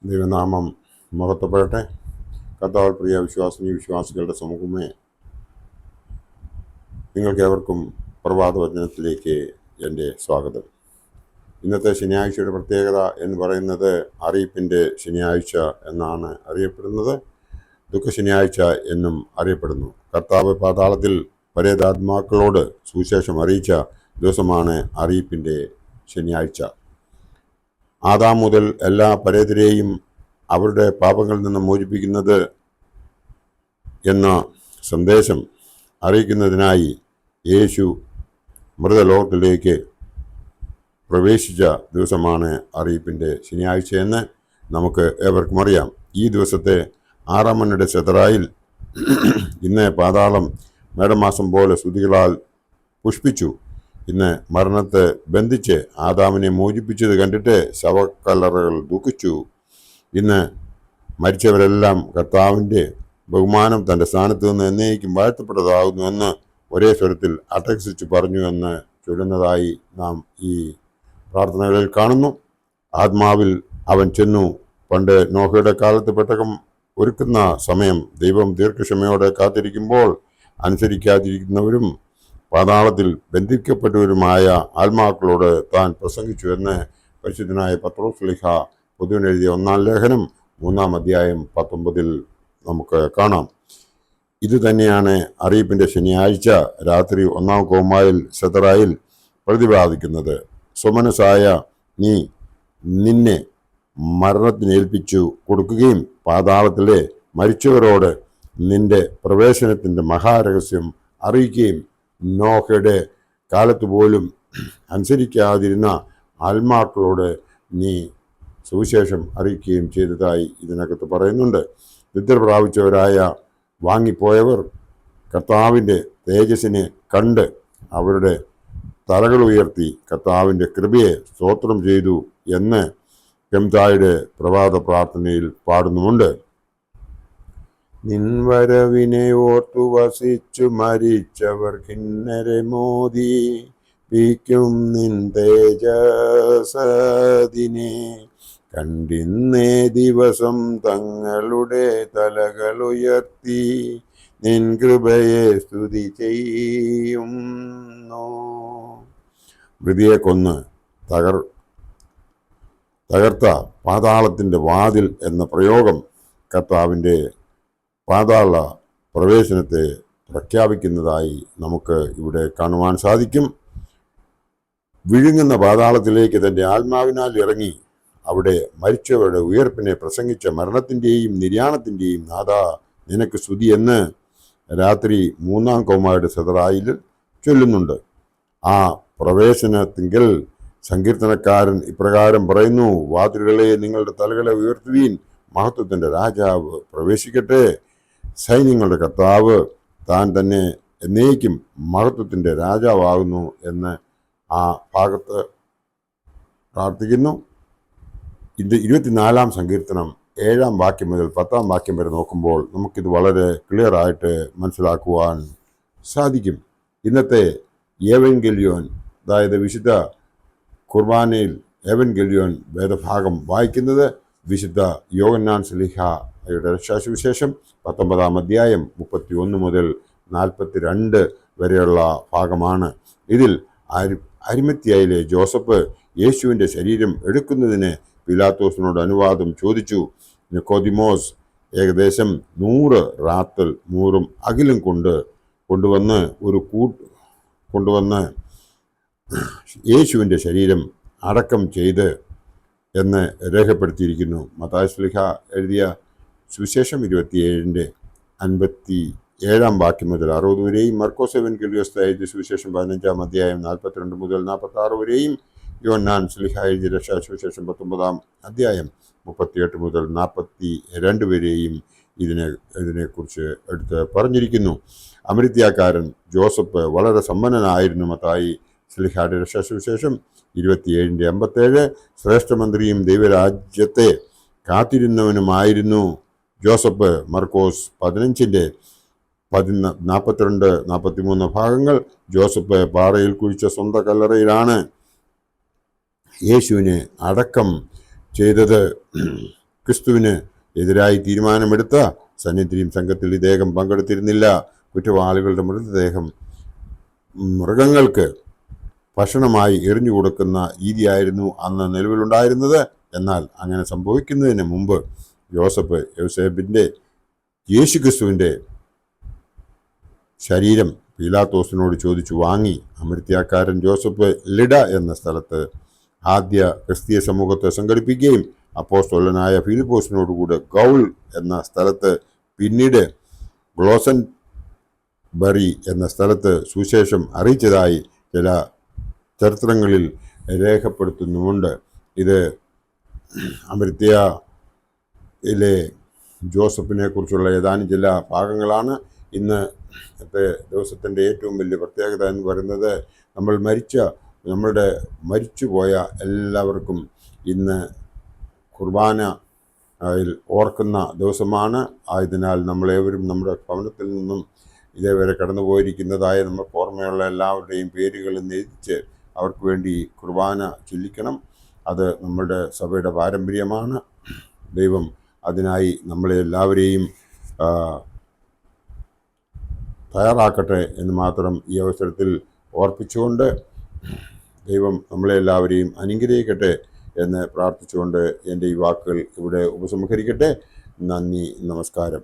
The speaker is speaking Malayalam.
ദൈവനാമം മഹത്വപ്പെടട്ടെ. കർത്താവിൽ പ്രിയ വിശ്വാസികളുടെ സമൂഹമേ, നിങ്ങൾക്കേവർക്കും പ്രഭാതവചനത്തിലേക്ക് എൻ്റെ സ്വാഗതം. ഇന്നത്തെ ശനിയാഴ്ചയുടെ പ്രത്യേകത എന്ന് പറയുന്നത് അറിയിപ്പിൻ്റെ ശനിയാഴ്ച എന്നാണ് അറിയപ്പെടുന്നത്. ദുഃഖ ശനിയാഴ്ച എന്നും അറിയപ്പെടുന്നു. കർത്താവ് പാതാളത്തിൽ പരേതാത്മാക്കളോട് സുവിശേഷം അറിയിച്ച ദിവസമാണ് അറിയിപ്പിൻ്റെ ശനിയാഴ്ച. ആദാം മുതൽ എല്ലാ പരേതരെയും അവരുടെ പാപങ്ങളിൽ നിന്ന് മോചിപ്പിക്കുന്നത് എന്ന സന്ദേശം അറിയിക്കുന്നതിനായി യേശു മൃതലോകത്തിലേക്ക് പ്രവേശിച്ച ദിവസമാണ് അറിയിപ്പിൻ്റെ ശനിയാഴ്ച എന്ന് നമുക്ക് ഏവർക്കും അറിയാം. ഈ ദിവസത്തെ 6-ാം മണ്ണിയുടെ സെതറായിൽ ഇന്ന് പാതാളം മേടമാസം പോലെ സ്തുതികളാൽ പുഷ്പിച്ചു. ഇന്ന് മരണത്തെ ബന്ധിച്ച് ആദാമിനെ മോചിപ്പിച്ചത് കണ്ടിട്ട് ശവക്കല്ലറകൾ ദുഃഖിച്ചു. ഇന്ന് മരിച്ചവരെല്ലാം കർത്താവിൻ്റെ ബഹുമാനം തൻ്റെ സ്ഥാനത്ത് നിന്ന് എന്നേക്കും വാഴ്ത്തപ്പെട്ടതാകുന്നു എന്ന് ഒരേ സ്വരത്തിൽ അട്ടഹസിച്ച് പറഞ്ഞു എന്ന് ചൊല്ലുന്നതായി നാം ഈ പ്രാർത്ഥനകളിൽ കാണുന്നു. ആത്മാവിൽ അവൻ ചെന്നു. പണ്ട് നോഹയുടെ കാലത്ത് പെട്ടകം ഒരുക്കുന്ന സമയം ദൈവം ദീർഘക്ഷമയോടെ കാത്തിരിക്കുമ്പോൾ അനുസരിക്കാതിരിക്കുന്നവരും പാതാളത്തിൽ ബന്ധിക്കപ്പെട്ടവരുമായ ആത്മാക്കളോട് താൻ പ്രസംഗിച്ചു എന്ന് പരിശുദ്ധനായ പത്രോസ് ശ്ലീഹ പൊതുവിനെഴുതിയ 1-ാം ലേഖനം 3-ാം അധ്യായം 19 നമുക്ക് കാണാം. ഇത് തന്നെയാണ് അറിയിപ്പിൻ്റെ ശനിയാഴ്ച രാത്രി 1-ാം കോമായിൽ സെതറായിൽ പ്രതിപാദിക്കുന്നത്. സുമനസായ നീ നിന്നെ മരണത്തിനേൽപ്പിച്ചു കൊടുക്കുകയും പാതാളത്തിലെ മരിച്ചവരോട് നിന്റെ പ്രവേശനത്തിൻ്റെ മഹാരഹസ്യം അറിയിക്കുകയും നോഹയുടെ കാലത്ത് പോലും അനുസരിക്കാതിരുന്ന ആത്മാക്കളോട് നീ സുവിശേഷം അറിയിക്കുകയും ചെയ്തതായി ഇതിനകത്ത് പറയുന്നുണ്ട്. നിദ്ര പ്രാപിച്ചവരായ വാങ്ങിപ്പോയവർ കർത്താവിൻ്റെ തേജസ്സിനെ കണ്ട് അവരുടെ തലകൾ ഉയർത്തി കർത്താവിൻ്റെ കൃപയെ സ്തോത്രം ചെയ്തു എന്ന് കെംതായുടെ പ്രഭാത പ്രാർത്ഥനയിൽ പാടുന്നുമുണ്ട്. നിൻവരവിനെ ഓർത്തു വസിച്ചു മരിച്ചവർ കിന്നരെ മോദിപ്പിക്കും നിൻ തേജസദിനെ കണ്ടിന്നേ ദിവസം തങ്ങളുടെ തലകളുയർത്തി നിൻ കൃപയെ സ്തുതി ചെയ്യുന്നു. മൃതിയെ കൊന്ന് തകർത്ത പാതാളത്തിൻ്റെ വാതിൽ എന്ന പ്രയോഗം കർത്താവിൻ്റെ പാതാള പ്രവേശനത്തെ പ്രഖ്യാപിക്കുന്നതായി നമുക്ക് ഇവിടെ കാണുവാൻ സാധിക്കും. വിഴുങ്ങുന്ന പാതാളത്തിലേക്ക് തൻ്റെ ആത്മാവിനാൽ ഇറങ്ങി അവിടെ മരിച്ചവരുടെ ഉയർപ്പിനെ പ്രസംഗിച്ച മരണത്തിൻ്റെയും നിര്യാണത്തിൻ്റെയും നാഥ നിനക്ക് സ്തുതി എന്ന് രാത്രി 3-ാം കോമായുടെ സെതറായിൽ ചൊല്ലുന്നുണ്ട്. ആ പ്രവേശനത്തിങ്കിൽ സങ്കീർത്തനക്കാരൻ ഇപ്രകാരം പറയുന്നു: വാതിലുകളെ നിങ്ങളുടെ തലകളെ ഉയർത്തുവീൻ, മഹത്വത്തിൻ്റെ രാജാവ് പ്രവേശിക്കട്ടെ. സൈന്യങ്ങളുടെ കർത്താവ് താൻ തന്നെ എന്നേക്കും മഹത്വത്തിൻ്റെ രാജാവാകുന്നു എന്ന് ആ ഭാഗത്ത് പ്രാർത്ഥിക്കുന്നു. ഇത് 24-ാം സങ്കീർത്തനം 7-ാം വാക്യം മുതൽ 10-ാം വാക്യം വരെ നോക്കുമ്പോൾ നമുക്കിത് വളരെ ക്ലിയർ ആയിട്ട് മനസ്സിലാക്കുവാൻ സാധിക്കും. ഇന്നത്തെ ഏവൻഗെലിയോൻ, അതായത് വിശുദ്ധ കുർബാനയിൽ ഏവൻഗെലിയോൻ വേദഭാഗം വായിക്കുന്നത് വിശുദ്ധ യോഹന്നാൻ ശ്ലീഹായുടെ രക്ഷാസുവിശേഷം 19-ാം അധ്യായം 31 മുതൽ 42 വരെയുള്ള ഭാഗമാണ്. ഇതിൽ അരിമത്യായിലെ ജോസഫ് യേശുവിൻ്റെ ശരീരം എടുക്കുന്നതിന് പിലാത്തോസിനോട് അനുവാദം ചോദിച്ചു. നിക്കോദിമോസ് ഏകദേശം 100 റാത്തൽ മൂറും അകിലും കൊണ്ടുവന്ന് യേശുവിൻ്റെ ശരീരം അടക്കം ചെയ്ത് എന്ന് രേഖപ്പെടുത്തിയിരിക്കുന്നു. മത്തായി ശ്ലീഹ എഴുതിയ സുവിശേഷം 27-ന്റെ 57-ാം വാക്യം മുതൽ 60 വരെയും, മർക്കോസ് എവൻഗേലിയോസ് എഴുതിയ സുവിശേഷം 15-ാം അധ്യായം 42 മുതൽ 46 വരെയും, യോഹന്നാൻ ശ്ലീഹ എഴുതിയ രക്ഷാസുവിശേഷം 19-ാം അധ്യായം 38 മുതൽ 42 വരെയും ഇതിനെക്കുറിച്ച് എടുത്ത് പറഞ്ഞിരിക്കുന്നു. അമരിത്യാക്കാരൻ ജോസഫ് വളരെ സമ്പന്നനായിരുന്നു. മത്തായി ശ്ലീഹായുടെ രക്ഷാസുവിശേഷം 27-ന്റെ 57, ശ്രേഷ്ഠമന്ത്രിയും ദൈവരാജ്യത്തെ കാത്തിരുന്നവനുമായിരുന്നു ജോസഫ്. മർക്കോസ് 15-ന്റെ 42-43 ഭാഗങ്ങൾ. ജോസഫ് പാറയിൽ കുഴിച്ച സ്വന്തം കല്ലറയിലാണ് യേശുവിനെ അടക്കം ചെയ്തത്. ക്രിസ്തുവിന് എതിരായി തീരുമാനമെടുത്ത സന്നിധിയും സംഘത്തിൽ ഇദ്ദേഹം പങ്കെടുത്തിരുന്നില്ല. കുറ്റവാളികളുടെ മൃതദേഹം മൃഗങ്ങൾക്ക് ഭക്ഷണമായി എറിഞ്ഞു കൊടുക്കുന്ന രീതിയായിരുന്നു അന്ന് നിലവിലുണ്ടായിരുന്നത്. എന്നാൽ അങ്ങനെ സംഭവിക്കുന്നതിന് മുമ്പ് യോസേബിൻ്റെ യേശുക്രിസ്തുവിൻ്റെ ശരീരം പീലാത്തോസിനോട് ചോദിച്ചു വാങ്ങി. അമർത്യാക്കാരൻ ജോസഫ് ലിഡ എന്ന സ്ഥലത്ത് ആദ്യ ക്രിസ്തീയ സമൂഹത്തെ സംഘടിപ്പിക്കുകയും അപ്പോസ്തലനായ ഫിലിപ്പോസിനോടുകൂടെ ഗൗൾ എന്ന സ്ഥലത്ത് പിന്നീട് ഗ്ലോസൻബറി എന്ന സ്ഥലത്ത് സുവിശേഷം അറിയിച്ചതായി ചില ചരിത്രങ്ങളിൽ രേഖപ്പെടുത്തുന്നുമുണ്ട്. ഇത് അമർത്യായിലെ ജോസഫിനെ കുറിച്ചുള്ള ഏതാനും ചില ഭാഗങ്ങളാണ്. ഇന്നത്തെ ദിവസത്തിൻ്റെ ഏറ്റവും വലിയ പ്രത്യേകത എന്ന് പറയുന്നത് നമ്മളുടെ മരിച്ചുപോയ എല്ലാവർക്കും ഇന്ന് കുർബാന ഓർക്കുന്ന ദിവസമാണ്. ആയതിനാൽ നമ്മളേവരും നമ്മുടെ ഭവനത്തിൽ നിന്നും ഇതേവരെ കടന്നുപോയിരിക്കുന്നതായ നമുക്ക് ഓർമ്മയുള്ള എല്ലാവരുടെയും പേരുകൾ എഴുതിച്ച് അവർക്ക് വേണ്ടി കുർബാന ചൊല്ലിക്കണം. അത് നമ്മളുടെ സഭയുടെ പാരമ്പര്യമാണ്. ദൈവം അതിനായി നമ്മളെ എല്ലാവരെയും തയ്യാറാക്കട്ടെ എന്ന് മാത്രം ഈ അവസരത്തിൽ ഓർപ്പിച്ചുകൊണ്ട് ദൈവം നമ്മളെ എല്ലാവരെയും അനുഗ്രഹിക്കട്ടെ എന്ന് പ്രാർത്ഥിച്ചുകൊണ്ട് എൻ്റെ ഈ വാക്കുകൾ ഇവിടെ ഉപസംഹരിക്കട്ടെ. നന്ദി, നമസ്കാരം.